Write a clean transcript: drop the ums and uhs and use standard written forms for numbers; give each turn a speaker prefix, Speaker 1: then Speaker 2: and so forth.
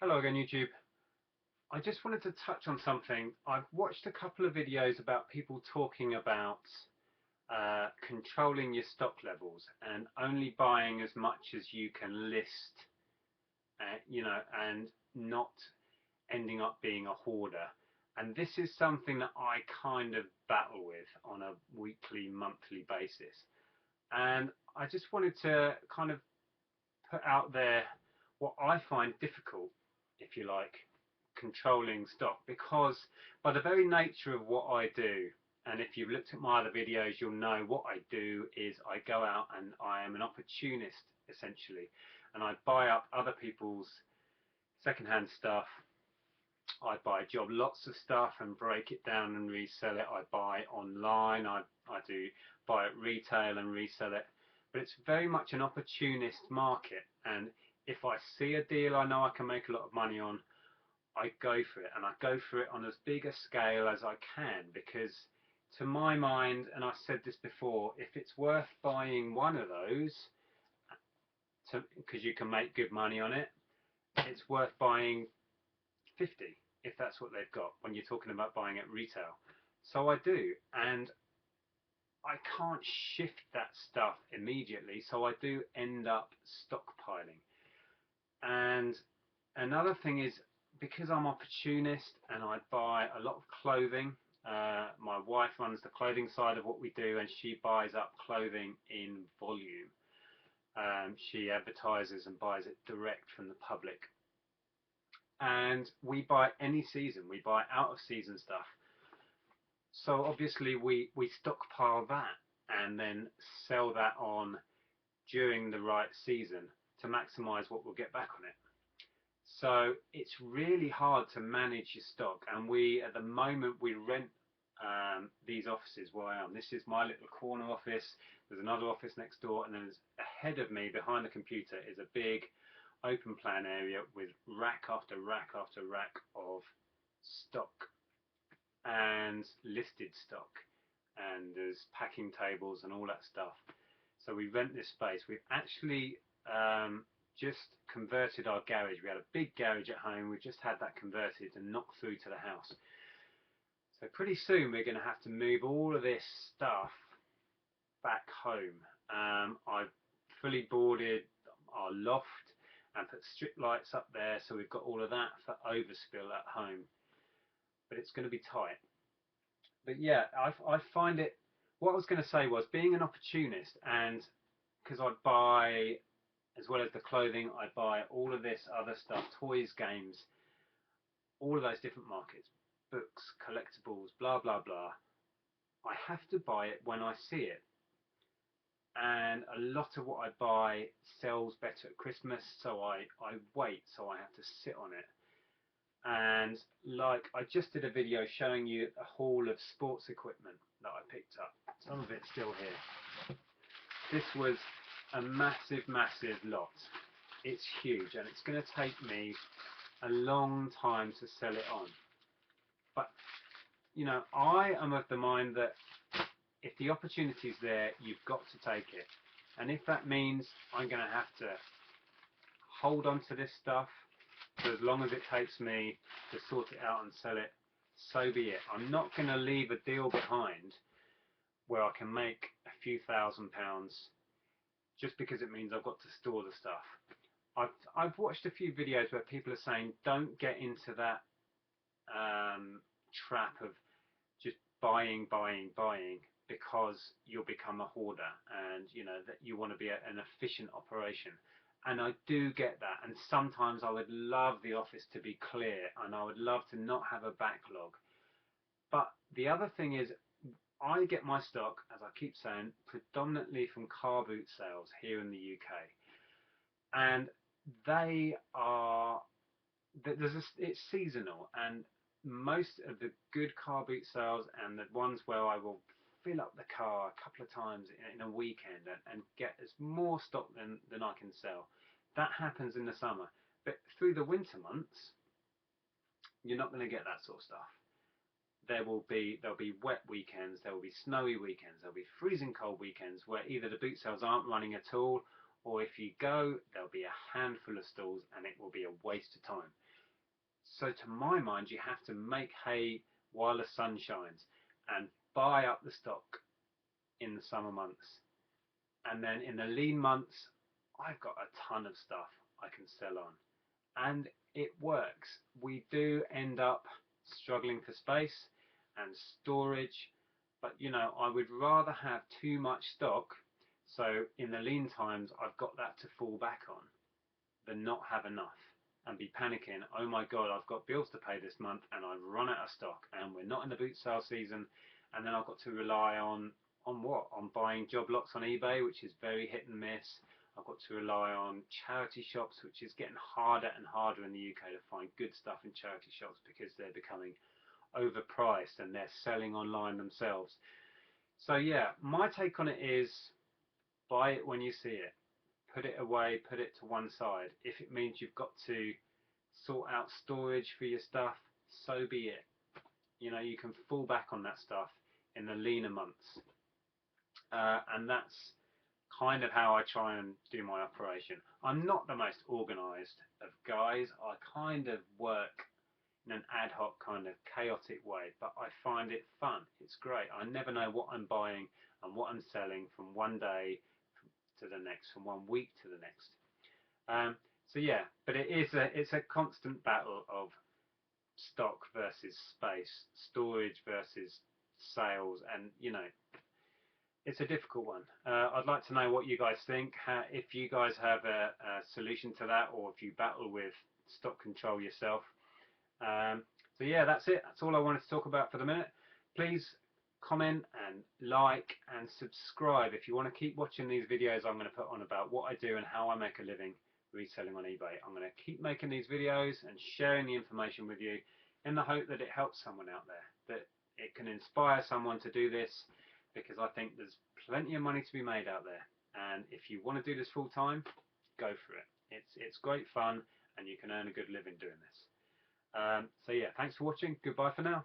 Speaker 1: Hello again, YouTube. I just wanted to touch on something. I've watched a couple of videos about people talking about controlling your stock levels and only buying as much as you can list, and not ending up being a hoarder. And this is something that I kind of battle with on a weekly, monthly basis. And I just wanted to kind of put out there what I find difficult, if you like, controlling stock, because by the very nature of what I do, and if you've looked at my other videos, you'll know what I do is I go out and I am an opportunist essentially, and I buy up other people's secondhand stuff. I buy job lots of stuff and break it down and resell it. I buy online. I do buy at retail and resell it. But it's very much an opportunist market. And if I see a deal I know I can make a lot of money on, I go for it. And I go for it on as big a scale as I can, because to my mind, and I've said this before, if it's worth buying one of those, because you can make good money on it, it's worth buying 50 if that's what they've got when you're talking about buying at retail. So I do, and I can't shift that stuff immediately, so I do end up stockpiling. And another thing is, because I'm opportunist and I buy a lot of clothing, my wife runs the clothing side of what we do, and she buys up clothing in volume. She advertises and buys it direct from the public, and we buy any season. We buy out of season stuff. So obviously we stockpile that and then sell that on during the right season to maximize what we'll get back on it. So it's really hard to manage your stock, and we at the moment we rent these offices where I am. This is my little corner office. There's another office next door, and then ahead of me, behind the computer, is a big open plan area with rack after rack after rack of stock and listed stock, and there's packing tables and all that stuff. So we rent this space. We've actually just converted our garage. We had a big garage at home. We just had that converted and knocked through to the house. So pretty soon we're going to have to move all of this stuff back home. I've fully boarded our loft and put strip lights up there, so we've got all of that for overspill at home. But it's going to be tight. But yeah, I find it. What I was going to say was, being an opportunist, and because I buy, as well as the clothing, I buy all of this other stuff, toys, games, all of those different markets, books, collectibles, blah blah blah. I have to buy it when I see it, and a lot of what I buy sells better at Christmas, so I wait, so I have to sit on it. And like, I just did a video showing you a haul of sports equipment that I picked up. Some of it's still here. This was a massive, massive lot. It's huge, and it's going to take me a long time to sell it on. But, I am of the mind that if the opportunity's there, you've got to take it. And if that means I'm going to have to hold on to this stuff for as long as it takes me to sort it out and sell it, so be it. I'm not going to leave a deal behind where I can make a few £1,000s just because it means I've got to store the stuff. I've watched a few videos where people are saying don't get into that trap of just buying, buying, buying, because you'll become a hoarder, and that you want to be an efficient operation. And I do get that, and sometimes I would love the office to be clear, and I would love to not have a backlog. But the other thing is, I get my stock, as I keep saying, predominantly from car boot sales here in the UK, and they are it's seasonal, and most of the good car boot sales and the ones where I will fill up the car a couple of times in a weekend and get as more stock than I can sell, that happens in the summer. But through the winter months, you're not going to get that sort of stuff. There'll be wet weekends, there will be snowy weekends, there'll be freezing cold weekends where either the boot sales aren't running at all, or if you go, there'll be a handful of stalls and it will be a waste of time. So to my mind, you have to make hay while the sun shines and buy up the stock in the summer months. And then in the lean months, I've got a ton of stuff I can sell on. And it works. We do end up struggling for space and storage, but I would rather have too much stock, so in the lean times I've got that to fall back on, than not have enough and be panicking, oh my god, I've got bills to pay this month and I've run out of stock and we're not in the boot sale season, and then I've got to rely on what? On buying job lots on eBay, which is very hit and miss. I've got to rely on charity shops, which is getting harder and harder in the UK to find good stuff in charity shops because they're becoming overpriced and they're selling online themselves. So yeah, my take on it is buy it when you see it. Put it away, put it to one side. If it means you've got to sort out storage for your stuff, so be it. You can fall back on that stuff in the leaner months. And that's kind of how I try and do my operation. I'm not the most organized of guys. I kind of work in an ad hoc kind of chaotic way, but I find it fun. It's great. I never know what I'm buying and what I'm selling from one day to the next, from one week to the next. So yeah, but it's a constant battle of stock versus space, storage versus sales, and it's a difficult one. I'd like to know what you guys think. If you guys have a solution to that, or if you battle with stock control yourself. Um, so yeah, that's it. That's all I wanted to talk about for the minute. Please comment and like and subscribe if you want to keep watching these videos I'm going to put on about what I do and how I make a living reselling on eBay. I'm going to keep making these videos and sharing the information with you in the hope that it helps someone out there, that it can inspire someone to do this, because I think there's plenty of money to be made out there. And if you want to do this full time, go for it. It's great fun and you can earn a good living doing this. So yeah, thanks for watching. Goodbye for now.